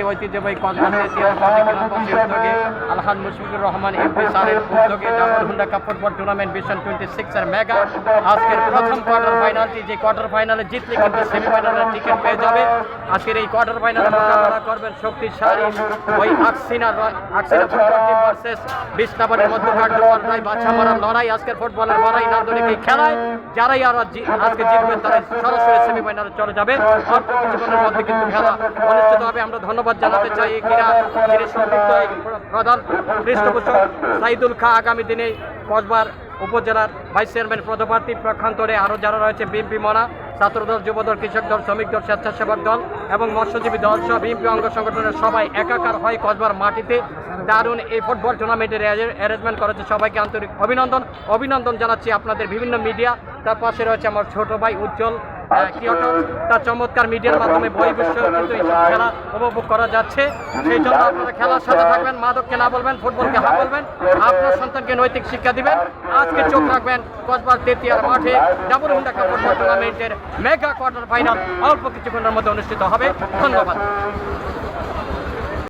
ঐতিহ্যবাহী আলহাজ মুশফিকুর রহমান এমপি স্যারের উদ্যোগে double Honda cup football tournament vision 26 এর মেগা আজকের প্রথম কোয়ার্টার ফাইনালটি, যে কোয়ার্টার ফাইনালে জিতলে কিন্তু সেমিফাইনালের টিকিট পেয়ে যাবে। আজকের এই কোয়ার্টার ফাইনালে মোকাবেলা করবেন শক্তিশালী ওই আকসিনা ফুটবল টিম ভার্সেস 20 নম্বরের মধ্যকার লড়াই, বাছা মারার লড়াই, আজকের ফুটবলের লড়াই নান্দনিক এই খেলায় যারাই আর আজকে জিতবেন তারা সরাসরি সেমিফাইনালে চলে যাবে। অল্প কিছুক্ষণের মধ্যে কিন্তু খেলা অনুষ্ঠিত হবে। আমরা ধন্যবাদ জানাতে চাই এই ক্রীড়া যিনি সম্পৃক্ত প্রধান পৃষ্ঠপোষক সাইদুল খাঁ, আগামী দিনে কসবার উপজেলার ভাইস চেয়ারম্যান পদপ্রার্থী, পক্ষান্তরে আরও যারা রয়েছে বিএনপি মনা, ছাত্রদল, যুবদল, কৃষক দল, শ্রমিক দল, স্বেচ্ছাসেবক দল এবং মৎস্যজীবী দল সহ বিএনপি অঙ্গ সংগঠনের সবাই একাকার হয় কসবার মাটিতে দারুণ এই ফুটবল টুর্নামেন্টের অ্যারেঞ্জমেন্ট করেছে। সবাইকে আন্তরিক অভিনন্দন জানাচ্ছি। আপনাদের বিভিন্ন মিডিয়া, তার পাশে রয়েছে আমার ছোট ভাই উজ্জ্বল তার চমৎকার মিডিয়ার মাধ্যমে বহির্বিশ্ব কিন্তু এই খেলা উপভোগ করা যাচ্ছে। সেই জন্য আপনারা খেলার সাথে থাকবেন, মাদককে না বলবেন, ফুটবলকে হা বলবেন, আপনার সন্তানকে নৈতিক শিক্ষা দিবেন। আজকে চোখ রাখবেন কসবার তেতিয়ার মাঠে ডাবল হুন্ডা কাপ ফুটবল টুর্নামেন্টের মেগা কোয়ার্টার ফাইনাল অল্প কিছুক্ষণের মধ্যে অনুষ্ঠিত হবে। ধন্যবাদ।